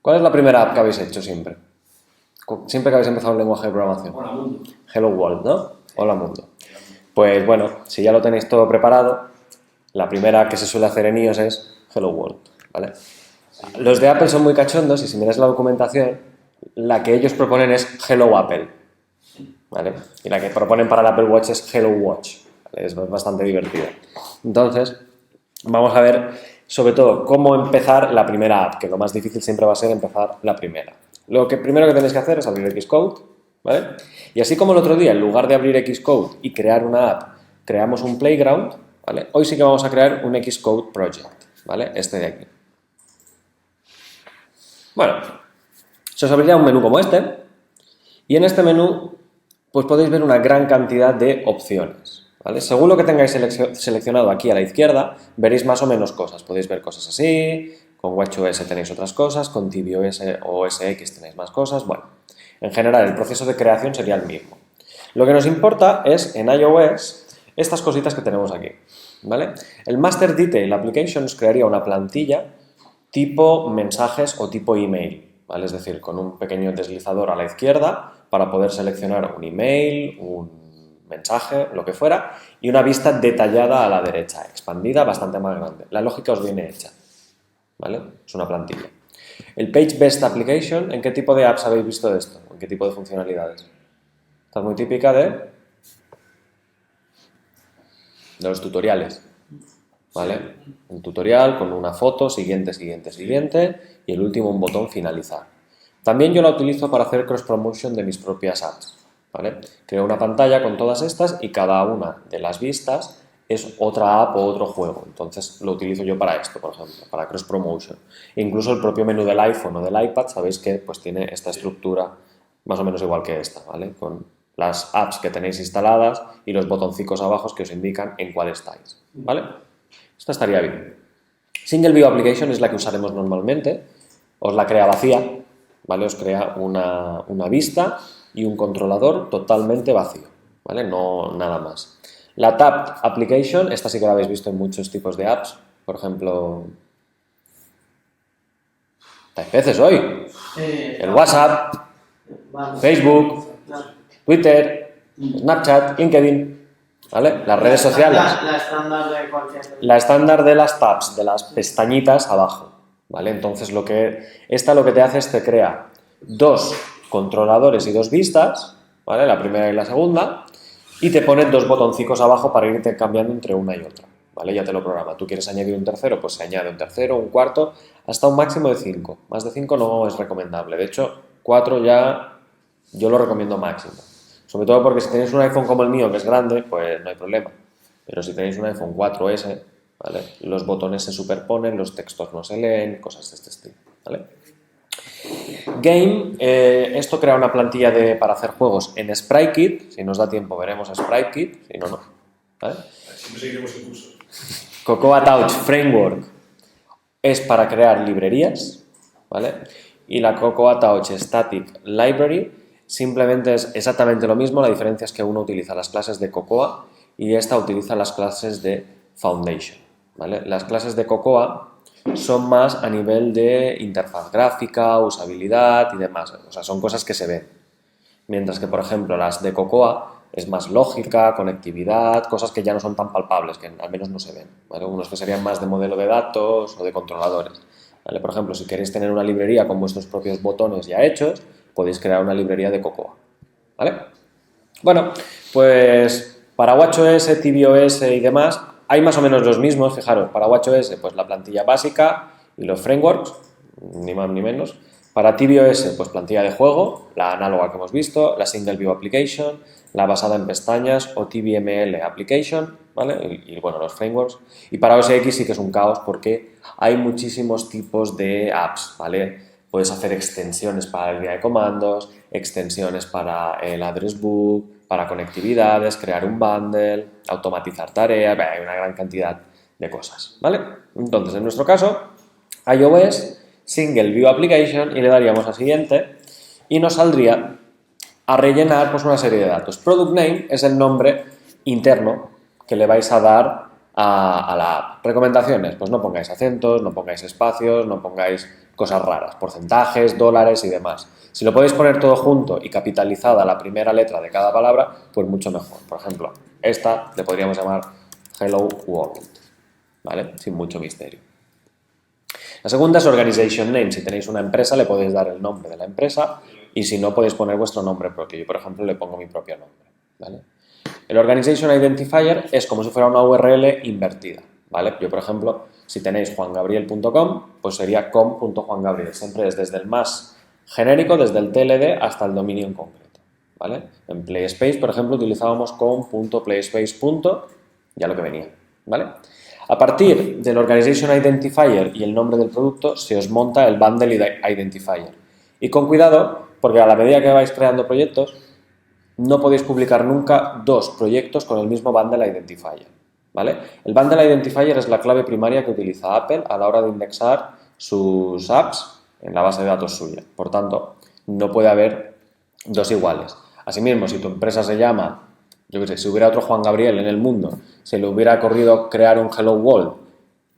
¿Cuál es la primera app que habéis hecho siempre? Siempre que habéis empezado un lenguaje de programación. Hola mundo. Hello World, ¿no? Hola mundo. Pues bueno, si ya lo tenéis todo preparado, la primera que se suele hacer en iOS es Hello World, ¿vale? Los de Apple son muy cachondos y si miras la documentación, la que ellos proponen es Hello Apple, ¿vale? Y la que proponen para el Apple Watch es Hello Watch, ¿vale? Es bastante divertida. Entonces, vamos a ver sobre todo cómo empezar la primera app, que lo más difícil siempre va a ser empezar la primera. Lo que primero que tenéis que hacer es abrir Xcode, ¿vale? Y así como el otro día, en lugar de abrir Xcode y crear una app, creamos un playground, ¿vale? Hoy sí que vamos a crear un Xcode project, ¿vale? Este de aquí. Bueno, se os abrirá un menú como este y en este menú pues podéis ver una gran cantidad de opciones, ¿vale? Según lo que tengáis seleccionado aquí a la izquierda, veréis más o menos cosas. Podéis ver cosas así, con WatchOS tenéis otras cosas, con tvOS o OS X tenéis más cosas. Bueno, en general el proceso de creación sería el mismo. Lo que nos importa es en iOS estas cositas que tenemos aquí, ¿vale? El Master Detail Application nos crearía una plantilla tipo mensajes o tipo email, ¿vale? Es decir, con un pequeño deslizador a la izquierda para poder seleccionar un email, un mensaje, lo que fuera, y una vista detallada a la derecha, expandida, bastante más grande. La lógica os viene hecha, ¿vale? Es una plantilla. El Page Based Application, ¿en qué tipo de apps habéis visto esto? ¿En qué tipo de funcionalidades? Esta es muy típica de los tutoriales, ¿vale? Un tutorial con una foto, siguiente, siguiente, siguiente, y el último un botón finalizar. También yo la utilizo para hacer cross-promotion de mis propias apps, ¿vale? Creo una pantalla con todas estas y cada una de las vistas es otra app o otro juego. Entonces lo utilizo yo para esto, por ejemplo, para cross-promotion. Incluso el propio menú del iPhone o del iPad, sabéis que pues tiene esta estructura más o menos igual que esta, ¿vale? Con las apps que tenéis instaladas y los botoncicos abajo que os indican en cuál estáis, ¿vale? Esto estaría bien. Single View Application es la que usaremos normalmente. Os la crea vacía, ¿vale? Os crea una vista y un controlador totalmente vacío, ¿vale? No nada más. La Tabbed Application, esta sí que la habéis visto en muchos tipos de apps. Por ejemplo, ¿estáis peces hoy? El WhatsApp, Facebook, Twitter, Snapchat, LinkedIn, ¿vale? Las redes sociales. La estándar de cualquier. La estándar de las tabs, de las pestañitas abajo, ¿vale? Entonces esta lo que te hace es te crea dos controladores y dos vistas, ¿vale? La primera y la segunda, y te pone dos botoncicos abajo para irte cambiando entre una y otra, ¿vale? Ya te lo programa. Tú quieres añadir un tercero, pues se añade un tercero, un cuarto, hasta un máximo de 5. Más de 5 no es recomendable. De hecho, 4 ya yo lo recomiendo máximo. Sobre todo porque si tenéis un iPhone como el mío, que es grande, pues no hay problema. Pero si tenéis un iPhone 4S, ¿vale? Los botones se superponen, los textos no se leen, cosas de este estilo, ¿vale? Game, esto crea una plantilla para hacer juegos en SpriteKit. Si nos da tiempo veremos SpriteKit, si no, no, ¿vale? Siempre seguiremos el curso. Cocoa Touch Framework es para crear librerías, ¿vale? Y la Cocoa Touch Static Library simplemente es exactamente lo mismo, la diferencia es que uno utiliza las clases de Cocoa y esta utiliza las clases de Foundation, ¿vale? Las clases de Cocoa son más a nivel de interfaz gráfica, usabilidad y demás, o sea, son cosas que se ven. Mientras que, por ejemplo, las de Cocoa es más lógica, conectividad, cosas que ya no son tan palpables, que al menos no se ven, ¿vale? Unos que serían más de modelo de datos o de controladores, ¿vale? Por ejemplo, si queréis tener una librería con vuestros propios botones ya hechos, podéis crear una librería de Cocoa, ¿vale? Bueno, pues para WatchOS, tvOS y demás hay más o menos los mismos, fijaros, para WatchOS pues la plantilla básica y los frameworks, ni más ni menos. Para tvOS, pues plantilla de juego, la análoga que hemos visto, la Single View Application, la basada en pestañas o tvML Application, ¿vale? Y bueno, los frameworks. Y para OS X sí que es un caos porque hay muchísimos tipos de apps, ¿vale? Puedes hacer extensiones para la línea de comandos, extensiones para el address book, para conectividades, crear un bundle, automatizar tareas, hay una gran cantidad de cosas, ¿vale? Entonces, en nuestro caso, iOS, Single View Application, y le daríamos a siguiente y nos saldría a rellenar pues una serie de datos. Product Name es el nombre interno que le vais a dar a la app. Recomendaciones, pues no pongáis acentos, no pongáis espacios, no pongáis cosas raras, porcentajes, dólares y demás. Si lo podéis poner todo junto y capitalizada la primera letra de cada palabra, pues mucho mejor. Por ejemplo, esta le podríamos llamar Hello World, ¿vale? Sin mucho misterio. La segunda es Organization Name. Si tenéis una empresa, le podéis dar el nombre de la empresa y si no, podéis poner vuestro nombre propio. Yo, por ejemplo, le pongo mi propio nombre, ¿vale? El Organization Identifier es como si fuera una URL invertida, ¿vale? Yo, por ejemplo, si tenéis juangabriel.com, pues sería com.juangabriel. Siempre es desde el más genérico, desde el TLD hasta el dominio en concreto, ¿vale? En PlaySpace, por ejemplo, utilizábamos com.playspace. Ya lo que venía, ¿vale? A partir del Organization Identifier y el nombre del producto, se os monta el Bundle Identifier. Y con cuidado, porque a la medida que vais creando proyectos, no podéis publicar nunca dos proyectos con el mismo Bundle Identifier, ¿vale? El Bundle Identifier es la clave primaria que utiliza Apple a la hora de indexar sus apps en la base de datos suya. Por tanto, no puede haber dos iguales. Asimismo, si tu empresa se llama, yo qué sé, si hubiera otro Juan Gabriel en el mundo, se le hubiera ocurrido crear un Hello World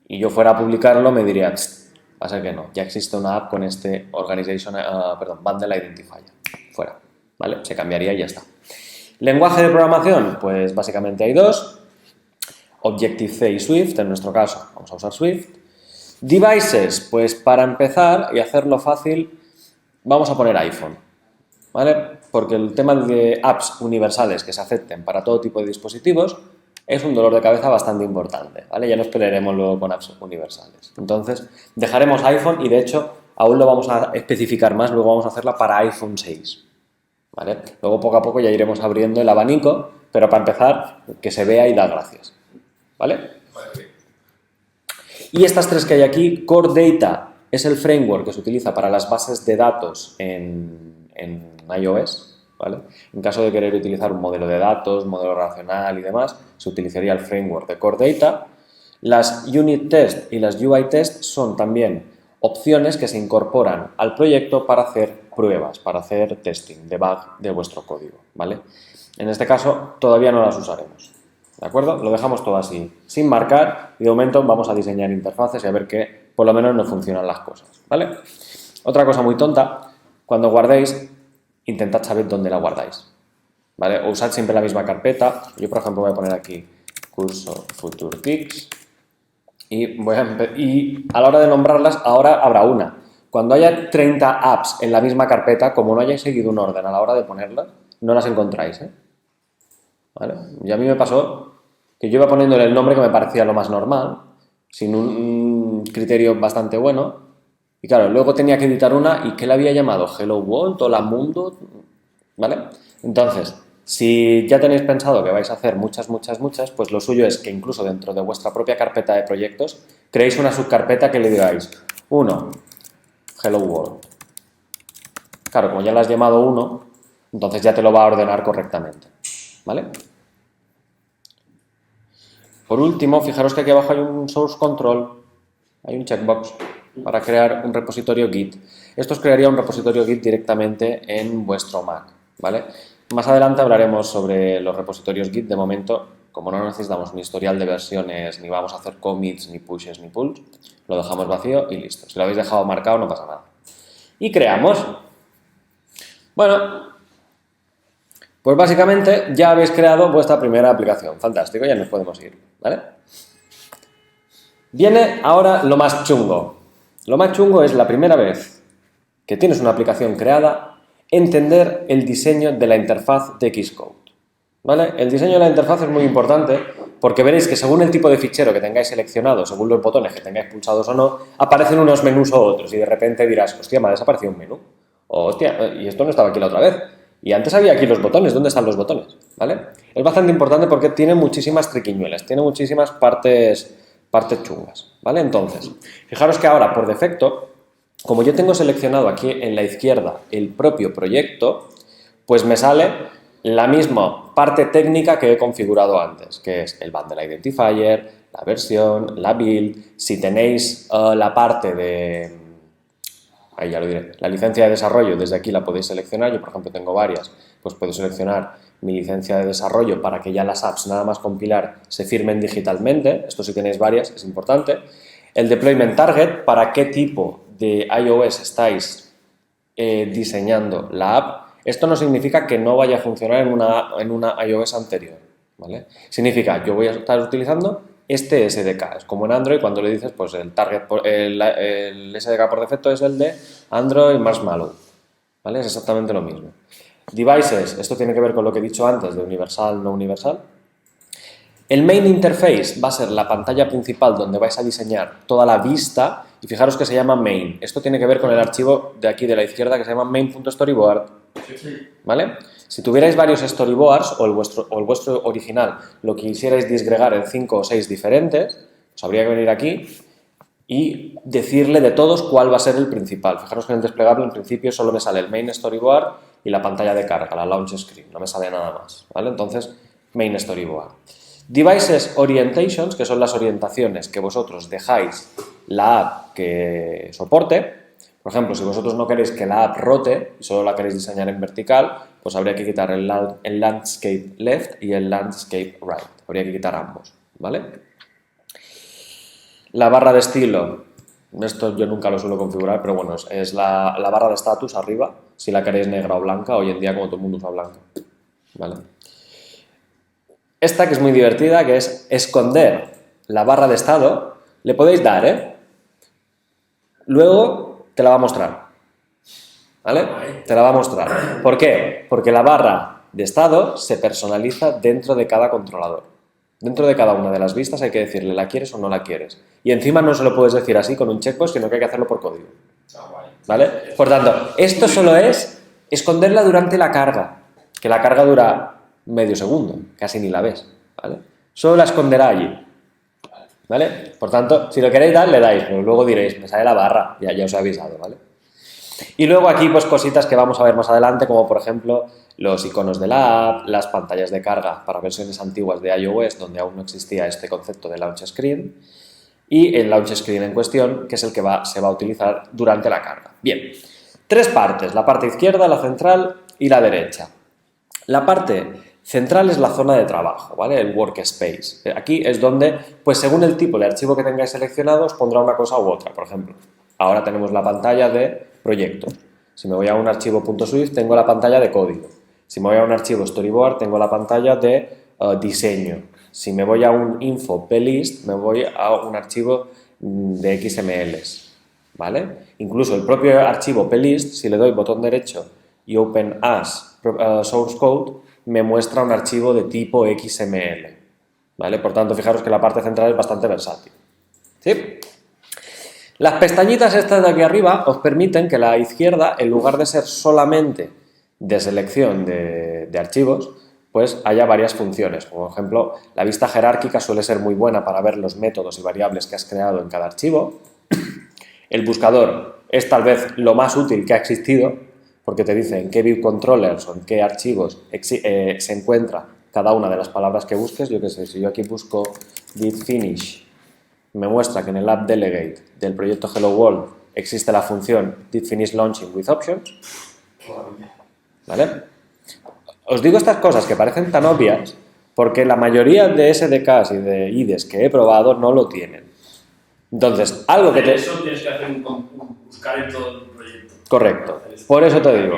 y yo fuera a publicarlo, me diría, va a ser que no, ya existe una app con este Bundle Identifier. Fuera. ¿Vale? Se cambiaría y ya está. Lenguaje de programación, pues básicamente hay dos, Objective-C y Swift, en nuestro caso vamos a usar Swift. Devices, pues para empezar y hacerlo fácil, vamos a poner iPhone, ¿vale? Porque el tema de apps universales que se acepten para todo tipo de dispositivos es un dolor de cabeza bastante importante, ¿vale? Ya nos pelearemos luego con apps universales. Entonces, dejaremos iPhone y de hecho aún lo vamos a especificar más, luego vamos a hacerla para iPhone 6. ¿Vale? Luego poco a poco ya iremos abriendo el abanico, pero para empezar, que se vea y da gracias. ¿Vale? Y estas tres que hay aquí, Core Data es el framework que se utiliza para las bases de datos en iOS, ¿vale? En caso de querer utilizar un modelo de datos, modelo relacional y demás, se utilizaría el framework de Core Data. Las Unit Test y las UI Test son también opciones que se incorporan al proyecto para hacer pruebas, para hacer testing, debug de vuestro código, ¿vale? En este caso todavía no las usaremos, ¿de acuerdo? Lo dejamos todo así, sin marcar y de momento vamos a diseñar interfaces y a ver que por lo menos no funcionan las cosas, ¿vale? Otra cosa muy tonta, cuando guardéis, intentad saber dónde la guardáis, ¿vale? O usad siempre la misma carpeta. Yo, por ejemplo, voy a poner aquí curso FutureTix. Y a la hora de nombrarlas, ahora habrá una. Cuando haya 30 apps en la misma carpeta, como no hayáis seguido un orden a la hora de ponerlas, no las encontráis, ¿eh? ¿Vale? Y a mí me pasó que yo iba poniéndole el nombre que me parecía lo más normal, sin un criterio bastante bueno, y claro, luego tenía que editar una y ¿qué le había llamado? Hello World, Hola Mundo, ¿vale? Entonces, si ya tenéis pensado que vais a hacer muchas, pues lo suyo es que incluso dentro de vuestra propia carpeta de proyectos creéis una subcarpeta que le digáis 1, Hello World. Claro, como ya le has llamado 1, entonces ya te lo va a ordenar correctamente, ¿vale? Por último, fijaros que aquí abajo hay un source control, hay un checkbox para crear un repositorio Git. Esto os crearía un repositorio Git directamente en vuestro Mac, ¿vale? Más adelante hablaremos sobre los repositorios Git. De momento, como no necesitamos un historial de versiones, ni vamos a hacer commits, ni pushes, ni pulls, lo dejamos vacío y listo. Si lo habéis dejado marcado, no pasa nada. Y creamos. Bueno, pues básicamente ya habéis creado vuestra primera aplicación. Fantástico, ya nos podemos ir, ¿vale? Viene ahora lo más chungo. Lo más chungo es la primera vez que tienes una aplicación creada, entender el diseño de la interfaz de Xcode, ¿vale? El diseño de la interfaz es muy importante porque veréis que según el tipo de fichero que tengáis seleccionado, según los botones que tengáis pulsados o no, aparecen unos menús o otros y de repente dirás, hostia, me ha desaparecido un menú. O, hostia, y esto no estaba aquí la otra vez. Y antes había aquí los botones, ¿dónde están los botones? ¿Vale? Es bastante importante porque tiene muchísimas triquiñuelas, tiene muchísimas partes chungas, ¿vale? Entonces, fijaros que ahora, por defecto, como yo tengo seleccionado aquí en la izquierda el propio proyecto, pues me sale la misma parte técnica que he configurado antes, que es el Bundle Identifier, la versión, la build. Si tenéis la parte de ahí ya lo diré. La licencia de desarrollo, desde aquí la podéis seleccionar. Yo, por ejemplo, tengo varias. Pues puedo seleccionar mi licencia de desarrollo para que ya las apps, nada más compilar, se firmen digitalmente. Esto si tenéis varias es importante. El deployment target, para qué tipo de iOS estáis diseñando la app. Esto no significa que no vaya a funcionar en una iOS anterior, ¿vale? Significa, yo voy a estar utilizando este SDK. Es como en Android, cuando le dices, pues el SDK por defecto es el de Android Marshmallow, ¿vale? Es exactamente lo mismo. Devices, esto tiene que ver con lo que he dicho antes de universal, no universal. El main interface va a ser la pantalla principal donde vais a diseñar toda la vista y fijaros que se llama main. Esto tiene que ver con el archivo de aquí de la izquierda que se llama main.storyboard, ¿vale? Si tuvierais varios storyboards o el vuestro original lo quisierais disgregar en 5 o 6 diferentes, pues habría que venir aquí y decirle de todos cuál va a ser el principal. Fijaros que en el desplegable en principio solo me sale el main storyboard y la pantalla de carga, la launch screen, no me sale nada más, ¿vale? Entonces, main storyboard. Devices Orientations, que son las orientaciones que vosotros dejáis la app que soporte. Por ejemplo, si vosotros no queréis que la app rote y solo la queréis diseñar en vertical, pues habría que quitar el Landscape Left y el Landscape Right. Habría que quitar ambos, ¿vale? La barra de estilo, esto yo nunca lo suelo configurar, pero bueno, es la barra de estatus arriba, si la queréis negra o blanca, hoy en día como todo el mundo usa blanca, ¿vale? Esta que es muy divertida, que es esconder la barra de estado, le podéis dar, ¿eh? Luego te la va a mostrar, ¿vale? Te la va a mostrar. ¿Por qué? Porque la barra de estado se personaliza dentro de cada controlador. Dentro de cada una de las vistas hay que decirle la quieres o no la quieres. Y encima no se lo puedes decir así con un checkbox, sino que hay que hacerlo por código, ¿vale? Por tanto, esto solo es esconderla durante la carga, que la carga dura medio segundo, casi ni la ves, ¿vale? Solo la esconderá allí, ¿vale? Por tanto, si lo queréis dar, le dais, pero luego diréis, me sale la barra, ya os he avisado, ¿vale? Y luego aquí, pues cositas que vamos a ver más adelante, como por ejemplo los iconos de la app, las pantallas de carga para versiones antiguas de iOS, donde aún no existía este concepto de launch screen, y el launch screen en cuestión, que es el que se va a utilizar durante la carga. Bien, 3 partes, la parte izquierda, la central y la derecha. La parte central es la zona de trabajo, ¿vale? El workspace. Aquí es donde, pues según el tipo de archivo que tengáis seleccionado, os pondrá una cosa u otra. Por ejemplo, ahora tenemos la pantalla de proyectos. Si me voy a un archivo .swift, tengo la pantalla de código. Si me voy a un archivo storyboard, tengo la pantalla de diseño. Si me voy a un info plist, me voy a un archivo de XMLs, ¿vale? Incluso el propio archivo plist, si le doy botón derecho y Open as Source Code, me muestra un archivo de tipo XML, ¿vale? Por tanto, fijaros que la parte central es bastante versátil, ¿sí? Las pestañitas estas de aquí arriba os permiten que la izquierda, en lugar de ser solamente de selección de archivos, pues haya varias funciones. Como por ejemplo, la vista jerárquica suele ser muy buena para ver los métodos y variables que has creado en cada archivo. El buscador es tal vez lo más útil que ha existido, porque te dice en qué view controllers o en qué archivos se encuentra cada una de las palabras que busques. Yo qué sé, si yo aquí busco did finish, me muestra que en el app delegate del proyecto Hello World existe la función did finish launching with options, ¿vale? Os digo estas cosas que parecen tan obvias porque la mayoría de SDKs y de IDEs que he probado no lo tienen. Entonces, algo que te... Eso tienes que hacer buscar en todo el proyecto. Correcto, por eso te digo,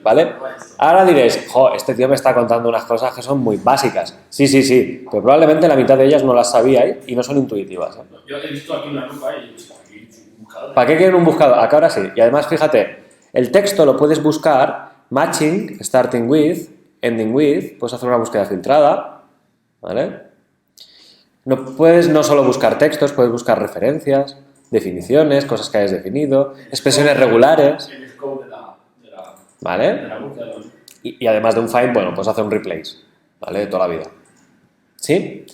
¿vale? Ahora diréis, jo, este tío me está contando unas cosas que son muy básicas. Sí, pero probablemente la mitad de ellas no las sabíais y no son intuitivas, ¿eh? Yo he visto aquí una lupa y aquí un buscador. ¿Para qué quieren un buscador? Acá ahora sí. Y además, fíjate, el texto lo puedes buscar matching, starting with, ending with, puedes hacer una búsqueda filtrada, ¿vale? Puedes no solo buscar textos, puedes buscar referencias, definiciones, cosas que hayas definido, expresiones regulares, El scope de ¿vale? la búsqueda. Y además de un find, bueno, puedes hacer un replace, ¿vale? De toda la vida. ¿Sí?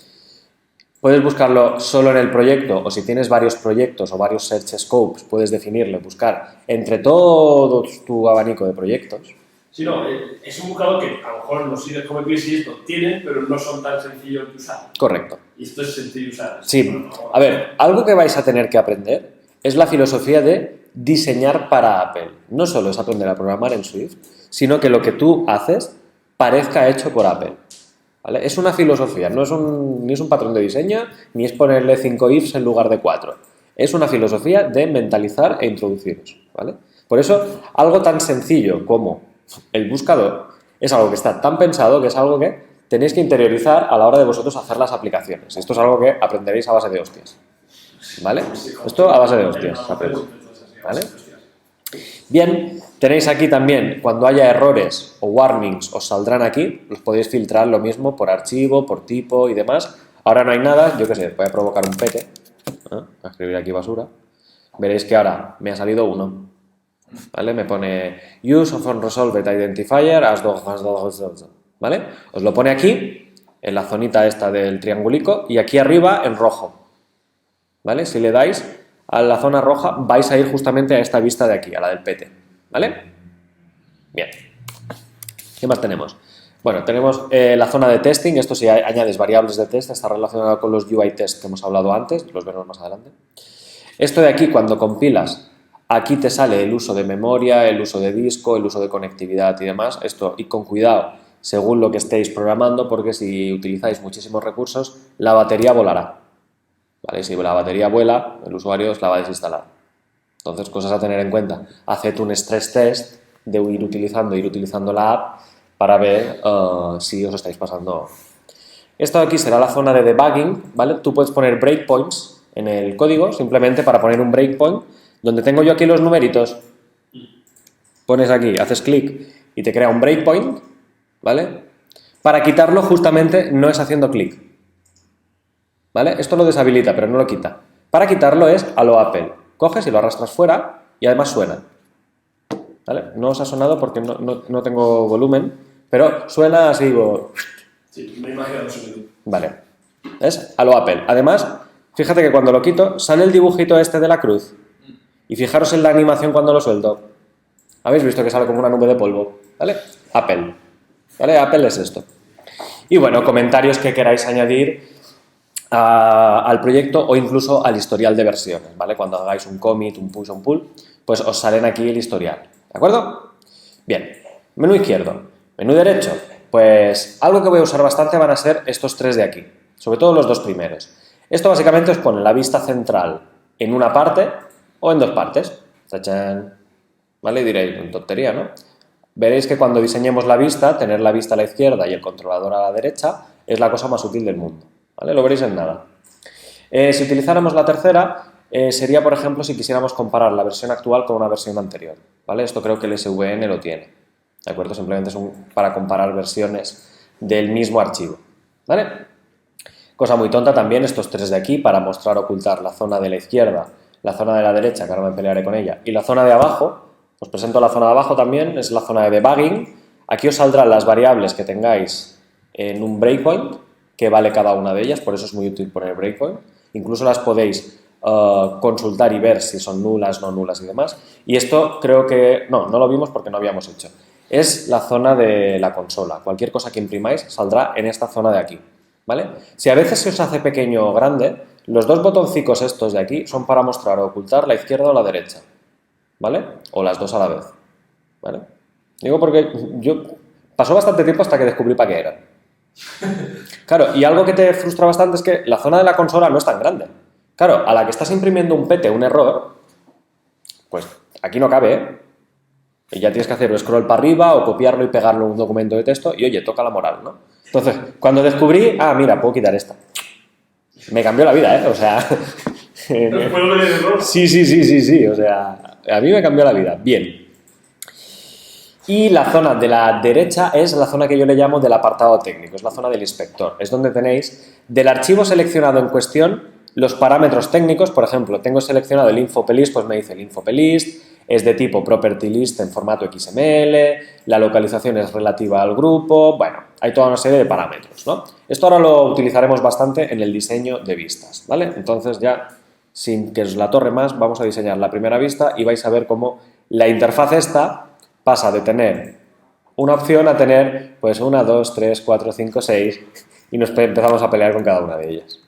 Puedes buscarlo solo en el proyecto o si tienes varios proyectos o varios search scopes, puedes definirlo, buscar entre todo tu abanico de proyectos. Sí, no, es un buscador que a lo mejor los IDEs como Eclipse y esto tienen, pero no son tan sencillos de usar. Correcto. Y esto es sencillo de usar. Sí. A ver, algo que vais a tener que aprender es la filosofía de diseñar para Apple. No solo es aprender a programar en Swift, sino que lo que tú haces parezca hecho por Apple. ¿Vale? Es una filosofía, ni es un patrón de diseño, ni es ponerle 5 ifs en lugar de 4. Es una filosofía de mentalizar e introduciros. ¿Vale? Por eso, algo tan sencillo como el buscador es algo que está tan pensado que es algo que tenéis que interiorizar a la hora de vosotros hacer las aplicaciones. Esto es algo que aprenderéis a base de hostias. ¿Vale? Esto a base de hostias se aprende. ¿Vale? Bien, tenéis aquí también, cuando haya errores o warnings, os saldrán aquí, los podéis filtrar lo mismo por archivo, por tipo y demás. Ahora no hay nada, yo qué sé, voy a provocar un pete, voy a escribir aquí basura, veréis que ahora me ha salido uno, ¿vale? Me pone use of unresolved identifier as ¿vale? Os lo pone aquí, en la zonita esta del triangulico, y aquí arriba en rojo, ¿vale? Si le dais a la zona roja vais a ir justamente a esta vista de aquí, a la del PT, ¿vale? Bien. ¿Qué más tenemos? Bueno, tenemos la zona de testing, esto si añades variables de test, está relacionado con los UI test que hemos hablado antes, los veremos más adelante. Esto de aquí, cuando compilas, aquí te sale el uso de memoria, el uso de disco, el uso de conectividad y demás. Esto, y con cuidado, según lo que estéis programando, porque si utilizáis muchísimos recursos, la batería volará. ¿Vale? Si la batería vuela, el usuario os la va a desinstalar. Entonces, cosas a tener en cuenta. Haced un stress test de ir utilizando la app para ver si os estáis pasando. Esto de aquí será la zona de debugging, ¿vale? Tú puedes poner breakpoints en el código, simplemente para poner un breakpoint, donde tengo yo aquí los numeritos. Pones aquí, haces clic y te crea un breakpoint, ¿vale? Para quitarlo justamente no es haciendo clic. ¿Vale? Esto lo deshabilita, pero no lo quita. Para quitarlo es a lo Apple. Coges y lo arrastras fuera y además suena. ¿Vale? No os ha sonado porque no tengo volumen, pero suena así. Sí, me he imaginado el sonido. Vale. Es a lo Apple. Además, fíjate que cuando lo quito, sale el dibujito este de la cruz. Y fijaros en la animación cuando lo suelto. ¿Habéis visto que sale como una nube de polvo? ¿Vale? Apple. ¿Vale? Apple es esto. Y bueno, comentarios que queráis añadir al proyecto o incluso al historial de versiones, ¿vale? Cuando hagáis un commit, un push o un pull, pues os salen aquí el historial, ¿de acuerdo? Bien, menú izquierdo, menú derecho, pues algo que voy a usar bastante van a ser estos tres de aquí, sobre todo los dos primeros. Esto básicamente os pone la vista central en una parte o en dos partes, ¡tachán! ¿Vale? Y diréis, tontería, ¿no? Veréis que cuando diseñemos la vista, tener la vista a la izquierda y el controlador a la derecha es la cosa más útil del mundo. ¿Vale? Lo veréis en nada. Si utilizáramos la tercera, sería, por ejemplo, si quisiéramos comparar la versión actual con una versión anterior. ¿Vale? Esto creo que el SVN lo tiene. ¿De acuerdo? Simplemente es para comparar versiones del mismo archivo. ¿Vale? Cosa muy tonta también, estos tres de aquí, para mostrar o ocultar la zona de la izquierda, la zona de la derecha, que ahora me pelearé con ella, y la zona de abajo. Os presento la zona de abajo también, es la zona de debugging. Aquí os saldrán las variables que tengáis en un breakpoint, que vale cada una de ellas, por eso es muy útil poner breakpoint. Incluso las podéis consultar y ver si son nulas, no nulas y demás. Y esto creo que... no lo vimos porque no habíamos hecho. Es la zona de la consola. Cualquier cosa que imprimáis saldrá en esta zona de aquí, ¿vale? Si a veces se os hace pequeño o grande, los dos botoncicos estos de aquí son para mostrar o ocultar la izquierda o la derecha, ¿vale? O las dos a la vez, ¿vale? Digo porque pasó bastante tiempo hasta que descubrí para qué eran. Claro, y algo que te frustra bastante es que la zona de la consola no es tan grande. Claro, a la que estás imprimiendo un pete, un error, pues aquí no cabe, ¿eh? Y ya tienes que hacer scroll para arriba o copiarlo y pegarlo en un documento de texto y, oye, toca la moral, ¿no? Entonces, cuando descubrí, mira, puedo quitar esta. Me cambió la vida, ¿eh? O sea... ¿Puedo ver el error? Sí, o sea, a mí me cambió la vida. Bien. Y la zona de la derecha es la zona que yo le llamo del apartado técnico, es la zona del inspector. Es donde tenéis del archivo seleccionado en cuestión los parámetros técnicos. Por ejemplo, tengo seleccionado el infopelist, pues me dice el infopelist, es de tipo property list en formato XML, la localización es relativa al grupo, bueno, hay toda una serie de parámetros, ¿no? Esto ahora lo utilizaremos bastante en el diseño de vistas, ¿vale? Entonces ya, sin que os la torre más, vamos a diseñar la primera vista y vais a ver cómo la interfaz esta pasa de tener una opción a tener pues 1, 2, 3, 4, 5, 6 y nos empezamos a pelear con cada una de ellas.